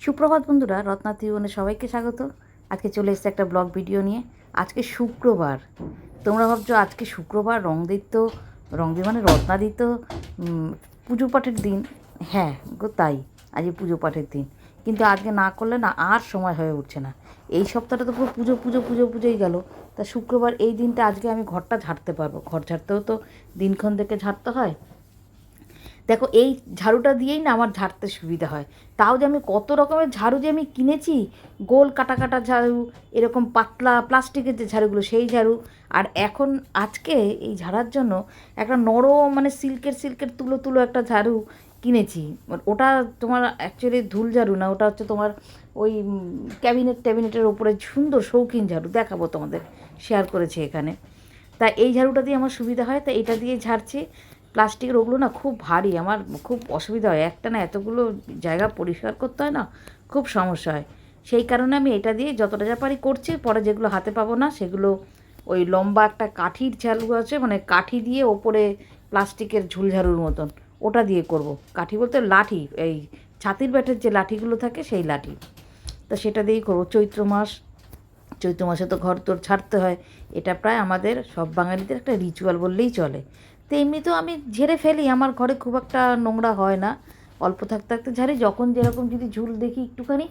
সুপ্রভাত বন্ধুরা, রত্না ত্রিভুবনে সবাইকে স্বাগত। আজকে চলে এসেছে একটা ব্লগ ভিডিও নিয়ে। আজকে শুক্রবার। তোমরা ভাবছো আজকে শুক্রবার রং দিয়ে মানে রত্নাদিত্য পুজো পাঠের দিন। হ্যাঁ গো, তাই আজকে পুজো পাঠের দিন, কিন্তু আজকে না করলে না আর সময় হয়ে উঠছে না। এই সপ্তাহটা তো পুরো পুজো পুজো পুজো পুজোই গেল। তা শুক্রবার এই দিনটা আজকে আমি ঘরটা ঝাড়তে পারবো। ঘর ঝাড়তেও তো দিনক্ষণ থেকে ঝাড়তে হয়। দেখো, এই ঝাড়ুটা দিয়েই না আমার ঝাড়তে সুবিধা হয়। তাও যে আমি কত রকমের ঝাড়ু যে আমি কিনেছি, গোল কাটা কাটা ঝাড়ু, এরকম পাতলা প্লাস্টিকের যে ঝাড়ুগুলো সেই ঝাড়ু। আর এখন আজকে এই ঝাড়ার জন্য একটা নরম মানে সিল্কের তুলো তুলো একটা ঝাড়ু কিনেছি। ওটা তোমার অ্যাকচুয়ালি ধুল ঝাড়ু না, ওটা হচ্ছে তোমার ওই ক্যাবিনেটের ওপরে সুন্দর শৌখিন ঝাড়ু, দেখাবো তোমাদের, শেয়ার করেছি এখানে। তা এই ঝাড়ুটা দিয়ে আমার সুবিধা হয়, তা এটা দিয়ে ঝাড়ছি। প্লাস্টিকের ওগুলো না খুব ভারী, আমার খুব অসুবিধা হয়, একটা না এতগুলো জায়গা পরিষ্কার করতে হয় না, খুব সমস্যা হয়। সেই কারণে আমি এটা দিয়ে যতটা যা পারি করছি। পরে যেগুলো হাতে পাবো না সেগুলো ওই লম্বা একটা কাঠির ঝাড়ু আছে, মানে কাঠি দিয়ে ওপরে প্লাস্টিকের ঝুলঝাড়ুর মতন, ওটা দিয়ে করব। কাঠি বলতে লাঠি, এই ছাতির ব্যাটের যে লাঠিগুলো থাকে সেই লাঠি। তা সেটা দিয়েই করবো। চৈত্র মাসে তো ঘর তোর ছাড়তে হয়। এটা প্রায় আমাদের সব বাঙালিদের একটা রিচুয়াল বললেই চলে। তো এমনিতেও আমি ঝেড়ে ফেলি, আমার ঘরে খুব একটা নোংরা হয় না, অল্প থাকতে থাকতে ঝাড়ি, যখন যেরকম যদি ঝুল দেখি একটুখানি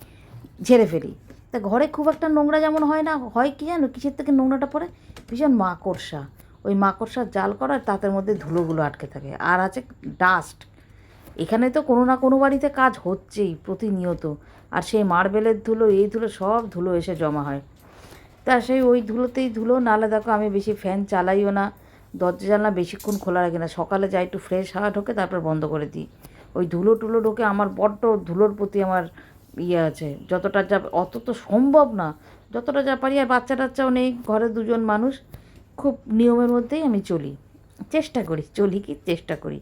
ঝেড়ে ফেলি। তা ঘরে খুব একটা নোংরা যেমন হয় না, হয় কি জানো কিসের থেকে নোংরাটা পড়ে? ভীষণ মাকড়সা। ওই মাকড়সার জাল করার তাদের মধ্যে ধুলোগুলো আটকে থাকে, আর আছে ডাস্ট। এখানে তো কোনো না কোনো বাড়িতে কাজ হচ্ছেই প্রতিনিয়ত, আর সেই মার্বেলের ধুলো এই ধুলো সব ধুলো এসে জমা হয়। তা সেই ওই ধুলোতেই ধুলো। নাহলে দেখো আমি বেশি ফ্যান চালাইও না, দরজা জানলা বেশিক্ষণ খোলা রাখি না। সকালে যাই একটু ফ্রেশ হাওয়া ঢোকে, তারপর বন্ধ করে দিই। ওই ধুলো টুলো ঢোকে, আমার বড্ড ধুলোর প্রতি আমার ইয়ে আছে। যতটা যা, অত তো সম্ভব না, যতটা যা পারি। আর বাচ্চা টাচ্চাও নেই ঘরে, দুজন মানুষ, খুব নিয়মের মধ্যেই আমি চলি, চেষ্টা করি, চলি কি চেষ্টা করি,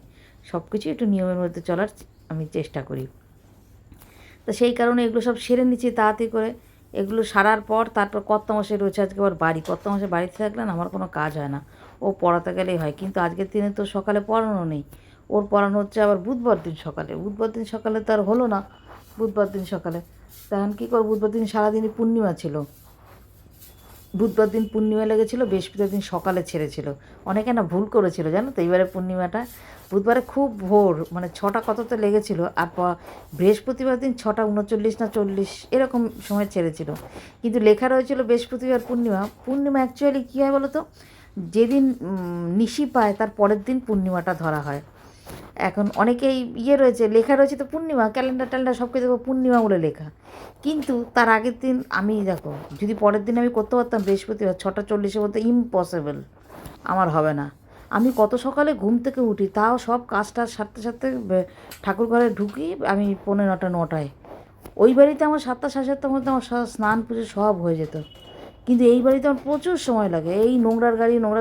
সব কিছু একটু নিয়মের মধ্যে চলার আমি চেষ্টা করি। তো সেই কারণে এগুলো সব সেরে নিচ্ছি তাড়াতাড়ি করে। এগুলো সারার পর তারপর কর্তামশাই রয়েছে আজকে আবার বাড়ি। কর্তামশাই বাড়িতে থাকলে না আমার কোনো কাজ হয় না, ও পড়াতে গেলেই হয়। কিন্তু আজকের দিনে তো সকালে পড়ানো নেই, ওর পড়ানো হচ্ছে আবার বুধবার দিন সকালে। বুধবার দিন সকালে তো আর হলো না, বুধবার দিন সকালে তখন কী করবো? বুধবার দিন সারাদিনই পূর্ণিমা ছিল। বুধবার দিন পূর্ণিমা লেগেছিলো, বৃহস্পতিবার দিন সকালে ছেড়েছিল। অনেকে না ভুল করেছিল জানো তো, এইবারে পূর্ণিমাটা বুধবারে খুব ভোর মানে 6টা কততে লেগেছিলো, আর বৃহস্পতিবার দিন 6:39 না 40 এরকম সময় ছেড়েছিল। কিন্তু লেখা রয়েছিল বৃহস্পতিবার পূর্ণিমা। পূর্ণিমা অ্যাকচুয়ালি কী হয় বলো তো, যেদিন নিশি পায় তার পরের দিন পূর্ণিমাটা ধরা হয়। এখন অনেকেই রয়েছে, লেখা রয়েছে তো পূর্ণিমা, ক্যালেন্ডার সব কিছু দেখবো পূর্ণিমা বলে লেখা। কিন্তু তার আগের দিন আমি দেখো, যদি পরের দিন আমি করতে পারতাম বৃহস্পতিবার 6:40 বলতে ইম্পসিবল, আমার হবে না। আমি কত সকালে ঘুম থেকে উঠি, তাও সব কাজটা সারতে সারতে ঠাকুর ঘরে ঢুকি আমি 9:45-9টায়। ওই বাড়িতে আমার 7টা সাড়ে 7টার মধ্যে আমার স্নান পুজো সব হয়ে যেত। কিন্তু এই বাড়িতে আমার প্রচুর সময় লাগে। এই নোংরা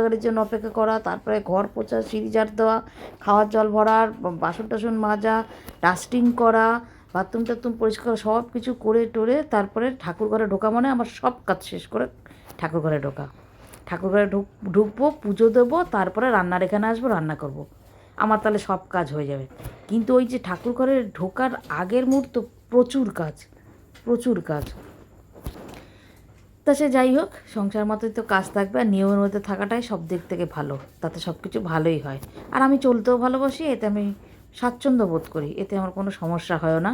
গাড়ির জন্য অপেক্ষা করা, তারপরে ঘর পোছা, সিঁড়ি ঝাড় দেওয়া, খাওয়ার জল ভরার, বাসন টাসন মাজা, ডাস্টিং করা, বাথরুম টাথরুম পরিষ্কার, সব কিছু করে টোরে তারপরে ঠাকুর ঘরে ঢোকা মানে আমার সব কাজ শেষ করে ঠাকুর ঘরে ঢোকা। ঠাকুর ঘরে ঢুকবো, পুজো দেবো, তারপরে রান্নার এখানে আসবো, রান্না করব। আমার তাহলে সব কাজ হয়ে যাবে। কিন্তু ওই যে ঠাকুর ঘরে ঢোকার আগের মুহূর্ত প্রচুর কাজ, প্রচুর কাজ। তা সে যাই হোক, সংসার মতোই তো কাজ থাকবে, আর নিয়মের মধ্যে থাকাটাই সব দিক থেকে ভালো, তাতে সব কিছু ভালোই হয়। আর আমি চলতেও ভালোবাসি, এতে আমি স্বাচ্ছন্দ্য বোধ করি, এতে আমার কোনো সমস্যা হয় না।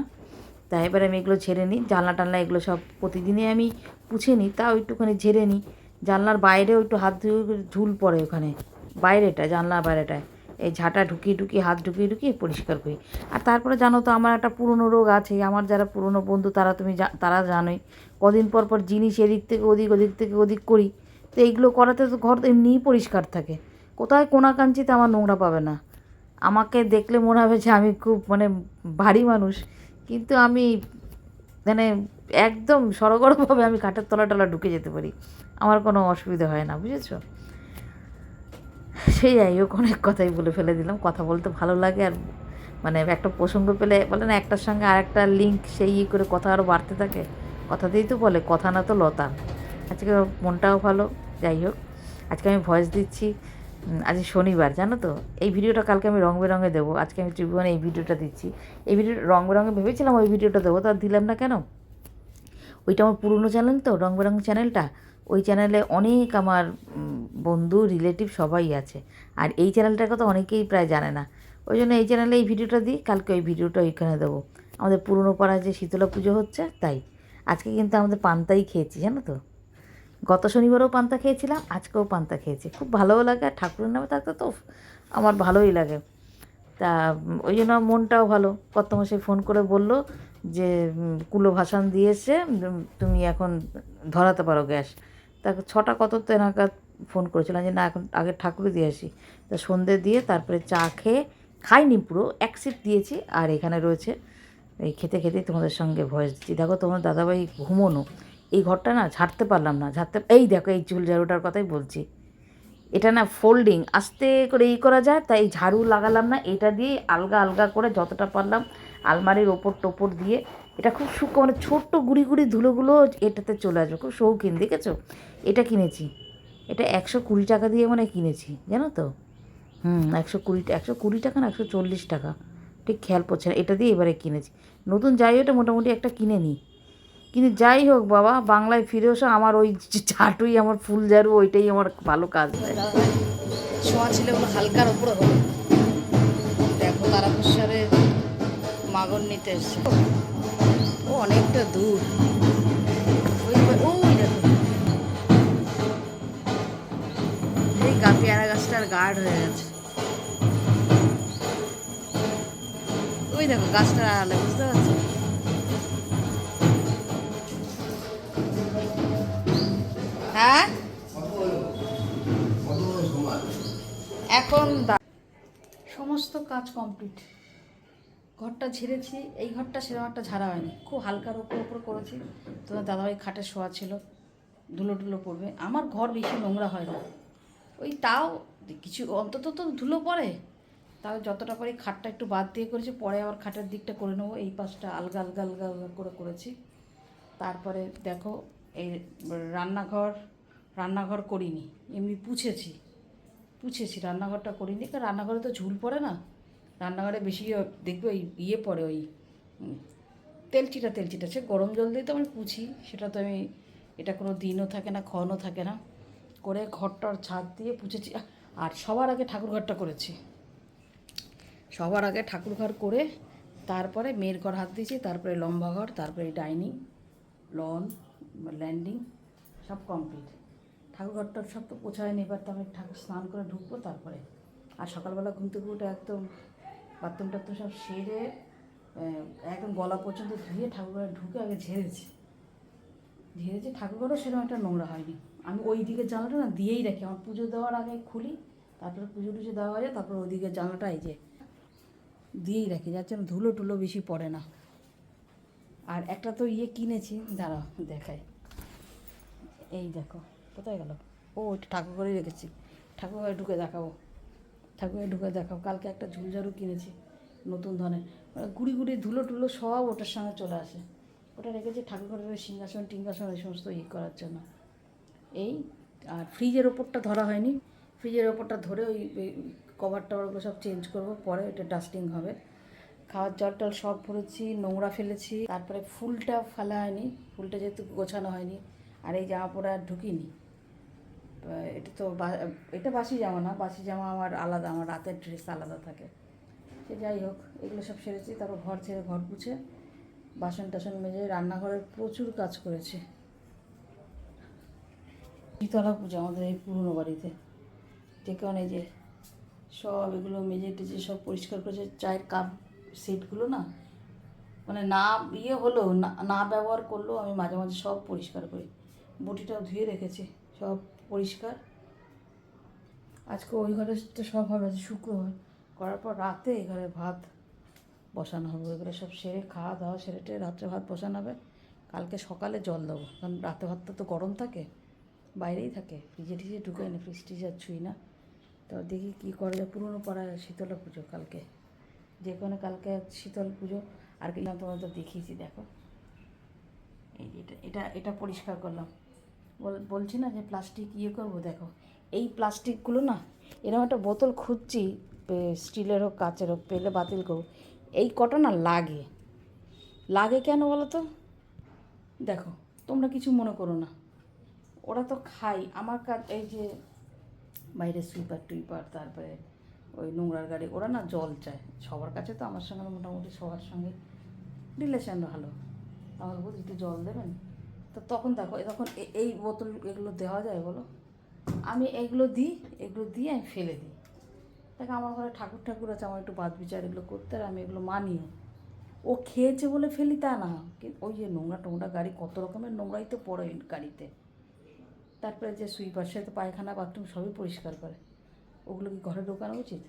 তাই এবার আমি এগুলো ঝেড়ে নিই। জানলা টানলা এগুলো সব প্রতিদিনই আমি পুছে নিই, তাও একটুখানি ঝেড়ে নিই। জানলার বাইরেও একটু হাত ধুয়ে, ঝুল পড়ে ওখানে, বাইরেটা জানলার বাইরেটায় এই ঝাঁটা ঢুকিয়ে হাত ঢুকিয়ে পরিষ্কার করি। আর তারপরে জানো তো আমার একটা পুরনো রোগ আছে, আমার যারা পুরনো বন্ধু তারা তারা জানোই, কদিন পর পর জিনিস এদিক থেকে ওদিক করি। তো এইগুলো করাতে তো ঘর এমনিই পরিষ্কার থাকে, কোথায় কোনাকাঞ্চিতে আমার নোংরা পাবে না। আমাকে দেখলে মনে হবে যে আমি খুব মানে ভারী মানুষ, কিন্তু আমি মানে একদম সরগরমভাবে আমি খাটের তলা ঢুকে যেতে পারি, আমার কোনো অসুবিধা হয় না, বুঝেছো? সেই যাই হোক, অনেক কথাই বলে ফেলে দিলাম। কথা বলতে ভালো লাগে, আর মানে একটা প্রসঙ্গ পেলে বলে না, একটার সঙ্গে আরেকটা লিঙ্ক সেই করে কথা আরও বাড়তে থাকে। কথাতেই তো বলে কথা না তো লতা। আজকে মনটাও ভালো। যাই হোক, আজকে আমি ভয়েস দিচ্ছি আজ শনিবার, জানো তো। এই ভিডিওটা কালকে আমি রং বেরঙে দেবো, আজকে আমি ত্রিভুবনে এই ভিডিওটা দিচ্ছি। এই ভিডিও রং বেরঙে ভেবেছিলাম ওই ভিডিওটা দেবো, তা দিলাম না কেন? ওইটা আমার পুরনো চ্যানেল তো, রং বেরং চ্যানেলটা। ওই চ্যানেলে অনেক আমার বন্ধু রিলেটিভ সবাই আছে, আর এই চ্যানেলটার কথা অনেকেই প্রায় জানে না। ওই জন্য এই চ্যানেলে এই ভিডিওটা দিই, কালকে ওই ভিডিওটা ওইখানে দেবো। আমাদের পুরনো পাড়ায় যে শীতলা পুজো হচ্ছে তাই। আজকে কিন্তু আমাদের পান্তাই খেয়েছি, জানো তো। গত শনিবারও পান্তা খেয়েছিলাম, আজকেও পান্তা খেয়েছি, খুব ভালোও লাগে। আর ঠাকুরের নামে থাকতে তো আমার ভালোই লাগে। তা ওই জন্য মনটাও ভালো। কর্তামশাই ফোন করে বলল যে কুলো ভাসান দিয়েছে, তুমি এখন ধরাতে পারো গ্যাস। তা 6টা কত তো নাগাদ ফোন করেছিলাম যে না, এখন আগে ঠাকুরে দিয়ে আসি। তা সন্ধে দিয়ে তারপরে চা খেয়ে, খাইনি পুরো, এক সিপ দিয়েছি। আর এখানে রয়েছে, এই খেতে খেতেই তোমাদের সঙ্গে ভয়েস দিচ্ছি। দেখো তোমার দাদাভাই ঘুমোনো, এই ঘরটা না ঝাড়তে পারলাম না, এই দেখো এই চুল ঝাড়ুটার কথাই বলছি। এটা না ফোল্ডিং আস্তে করে করা যায়, তাই ঝাড়ু লাগালাম না, এটা দিয়ে আলগা আলগা করে যতটা পারলাম আলমারির ওপর টোপর দিয়ে। এটা খুব শুকনো, মানে ছোট্ট গুড়ি গুড়ি ধুলোগুলো এটাতে চলে আসবে, খুব শৌখিন, দেখেছো? এটা কিনেছি, এটা 120 টাকা দিয়ে মানে কিনেছি, জানো তো। 120 টাকা না 140 টাকা, ঠিক খেয়াল পড়ছে না। এটা দিয়ে এবারে কিনেছি, নতুন যাই ওটা মোটামুটি একটা কিনে নিই। কিন্তু যাই হোক বাবা, বাংলায় ফিরে এসো, আমার ওই ঝাঁটুই আমার ফুল ঝাড়ু, ওইটাই আমার ভালো কাজ দেয়। ছোঁয়া ছিল কোনো হালকার ওপরে হলো। দেখো তারাপুর মাগর নিতে এসছে, ও অনেকটা দূর। ওই দেখো, এই পেয়ারা গাছটার গার্ড হয়ে গেছে। ওই দেখো গাছটার আড়ালে, বুঝতে পারছো? হ্যাঁ এখন সমস্ত কাজ কমপ্লিট। ঘরটা ঝেড়েছি, এই ঘরটা সেরকম একটা ঝাড়া হয়নি, খুব হালকার ওপর করেছি। তোমার দাদাভাই খাটে শোয়া ছিল, ধুলো টুলো পড়বে। আমার ঘর বেশি নোংরা হয় না, ওই তাও কিছু অন্তত তো ধুলো পড়ে, তাও যতটা পারি খাটটা একটু বাদ দিয়ে করেছি। পরে আবার খাটের দিকটা করে নেবো, এই পাশটা আলগা আলগা আলগা আলগা করে করেছি। তারপরে দেখো এই রান্নাঘর করিনি, এমনি পুছেছি, রান্নাঘরটা করিনি, কারণ রান্নাঘরে তো ঝুল পড়ে না। রান্নাঘরে বেশি দেখবে ওই পড়ে, ওই তেলচিটা সে গরম জল দিয়ে তো আমি পুছি, সেটা তো আমি, এটা কোনো দিনও থাকে না, ক্ষণও থাকে না। করে ঘরটার ছাদ দিয়ে পুছেছি। আর সবার আগে ঠাকুরঘরটা করেছি, সবার আগে ঠাকুরঘর করে তারপরে মেয়ের ঘর হাত দিয়েছি, তারপরে লম্বা ঘর, তারপরে ডাইনিং, লন, ল্যান্ডিং সব কমপ্লিট। ঠাকুরঘরটার সব তো পোছা হয়নি, এবার তো আমি ঠাকুর স্নান করে ঢুকবো তারপরে। আর সকালবেলা ঘুম থেকে উঠে একদম বাথরুম টাথরুম সব সেরে একদম গলা পর্যন্ত ধুয়ে ঠাকুরঘরে ঢুকে আগে ঝেড়েছি। ঠাকুরঘরও সেরকম একটা নোংরা হয়নি। আমি ওই দিকের জানলাটা না দিয়েই রাখি, আমার পুজো দেওয়ার আগে খুলি, তারপরে পুজো টুজো দেওয়া হয়ে যায়, তারপরে ওই দিকের জানলাটা এই যে দিয়েই রাখি, যার জন্য ধুলো টুলো বেশি পড়ে না। আর একটা তো কিনেছি, দাঁড়াও দেখায়, এই দেখো কোথায় গেল, ও ওইটা ঠাকুরঘরেই রেখেছি, ঠাকুরঘরে ঢুকে দেখাবো। কালকে একটা ঝুলঝাড়ু কিনেছি নতুন ধরনের, গুড়ি গুড়ি ধুলো টুলো সব ওটার সঙ্গে চলে আসে। ওটা রেখেছি ঠাকুরঘরের সিংহাসন টিংহাসন এই সমস্ত করার জন্য। এই আর ফ্রিজের ওপরটা ধরা হয়নি, ফ্রিজের ওপরটা ধরে ওই কভার টভারগুলো সব চেঞ্জ করবো, পরে এটা ডাস্টিং হবে। খাওয়ার জল টল সব ভরেছি, নোংরা ফেলেছি। তারপরে ফুলটা ফেলা হয়নি, ফুলটা যেহেতু গোছানো হয়নি। আর এই জামা পরে আর ঢুকিনি। এটা তো এটা বাসি জামা না, বাসি জামা আমার আলাদা, আমার রাতের ড্রেস আলাদা থাকে। সে যাই হোক, এগুলো সব সেরেছি। তারপর ঘর ছেড়ে ঘর মুছে বাসন টাসন মেজে রান্নাঘরের প্রচুর কাজ করেছি। শীতলা পুজো আমাদের এই পুরনো বাড়িতে, যে কারণে যে সব এগুলো মেজে টেজে সব পরিষ্কার করেছে। চায়ের কাপ সেটগুলো না, মানে না হলেও না ব্যবহার করলেও আমি মাঝে মাঝে সব পরিষ্কার করি। বটিটাও ধুয়ে রেখেছি, সব পরিষ্কার। আজকে ওই ঘরে তো সব হবে, শুক্রবার করার পর রাতে এই ঘরে ভাত বসানো হবে। ওইগুলো সব সেরে খাওয়া দাওয়া সেরে রাত্রে ভাত বসানো হবে। কালকে সকালে জল দেবো, কারণ রাতে ভাতটা তো গরম থাকে, বাইরেই থাকে, ফ্রিজে টিজে ঢুকে না, ফ্রিজ টিজ আর ছুঁই না। তো দেখি কী করা যায়। পুরনো পাড়ায় শীতলা পুজো কালকে, যে কোনো কালকে শীতল পুজো। আর কি তোমার তো দেখিয়েছি, দেখো এই যে এটা পরিষ্কার করলাম। বলছি না যে প্লাস্টিক করবো, দেখো এই প্লাস্টিকগুলো না এরকম একটা বোতল খুঁজছি, স্টিলের হোক কাচের হোক, পেলে বাতিল করব। এই কটা না লাগে, লাগে কেন বলো তো? দেখো, তোমরা কিছু মনে করো না, ওরা তো খাই। আমার কাজ এই যে বাইরে সুইপার টুইপার, তারপরে ওই নোংরার গাড়ি, ওরা না জল চায় সবার কাছে। তো আমার সঙ্গে মোটামুটি সবার সঙ্গে রিলেশন ভালো। আমার বলছি একটু জল দেবেন, তো তখন দেখো তখন এই বোতল এগুলো দেওয়া যায় বলো? আমি এগুলো দিয়ে আমি ফেলে দিই। দেখো আমার ঘরে ঠাকুর ঠাকুর আছে, আমার একটু বাদ বিচার এগুলো করতে, আর আমি এগুলো মানিও। ও খেয়েছে বলে ফেলি তা না, কিন্তু ওই যে নোংরা টোংরা গাড়ি, কত রকমের নোংরাই তো পড়ে ওই গাড়িতে। তারপরে যে সুইপার, সে তো পায়খানা বাথরুম সবই পরিষ্কার করে, ওগুলো কি ঘরে ঢোকানো উচিত?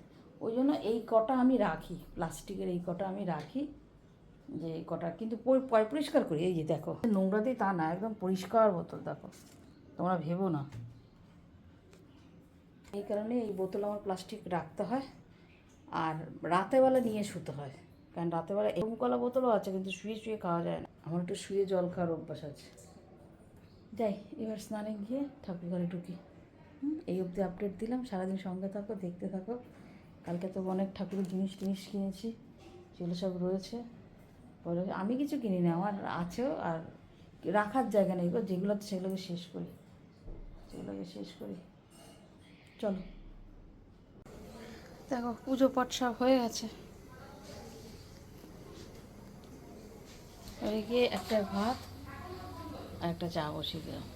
ওই জন্য এই কটা আমি রাখি, প্লাস্টিকের এই কটা আমি রাখি, যে এই কটা কিন্তু পরিষ্কার করি। এই যে দেখো, নোংরা দিয়ে তা না, একদম পরিষ্কার বোতল, দেখো তোমরা ভেবো না। এই কারণে এই বোতল আমার প্লাস্টিক রাখতে হয়, আর রাতেরবেলা নিয়ে শুতে হয়, কারণ রাতেরবেলা এরকম কলা বোতলও আছে, কিন্তু শুয়ে শুয়ে খাওয়া যায় না। আমার একটু শুয়ে জল খাওয়ার অভ্যাস আছে। যাই, এবার স্নানে গিয়ে ঠাকুর ঘরে ঢুকি। এই অবধি আপডেট দিলাম, সারাদিন সঙ্গে থাকো, দেখতে থাকো। কালকে তো অনেক ঠাকুরের জিনিস কিনেছি, সেগুলো সব রয়েছে। পরে আমি কিছু কিনি না, আমার আছেও, আর রাখার জায়গা নেই, যেগুলো আছে সেগুলোকে শেষ করি। চলো, দেখো পুজো পাঠ সব হয়ে গেছে। এবারে গিয়ে একটা ভাত আর একটা চা বসিয়ে দিলাম।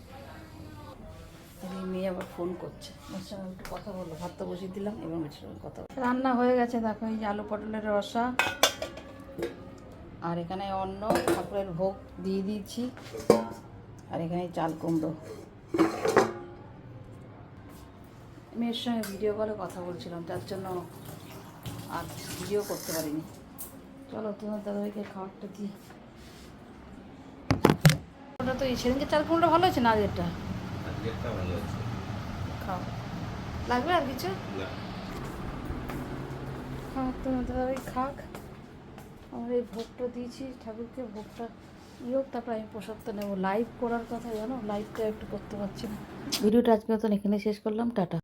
মেয়ে আবার ফোন করছে, ওর সঙ্গে একটু কথা বললো। ভাতটা বসিয়ে দিলাম, এবং মেয়ের সঙ্গে কথা রান্না হয়ে গেছে। দেখো এই যে আলু পটলের রসা, আর এখানে অন্ন, ঠাকুরের ভোগ দিয়ে দিয়েছি, আর এখানে চাল কুমড়ো। মেয়ের সঙ্গে ভিডিও কলে কথা বলছিলাম, যার জন্য আর ভিডিও করতে পারিনি। চলো তোমার দাদাভাইকে খাবারটা দিই। ওটা তো এই সেদিনকে চাল কুমড়োটা ভালো হয়েছে না, আগেরটা? খাও, লাগবে আর কিছু? খাও, তোমার দাদাভাই খাক। আমার এই ভোগটা দিয়েছি ঠাকুরকে, ভোগটা হোক, তারপর আমি প্রসাদটা নেবো। লাইভ করার কথা জানো, লাইভটা একটু করতে পারছি না। ভিডিওটা আজকে মতন এখানে শেষ করলাম, টাটা।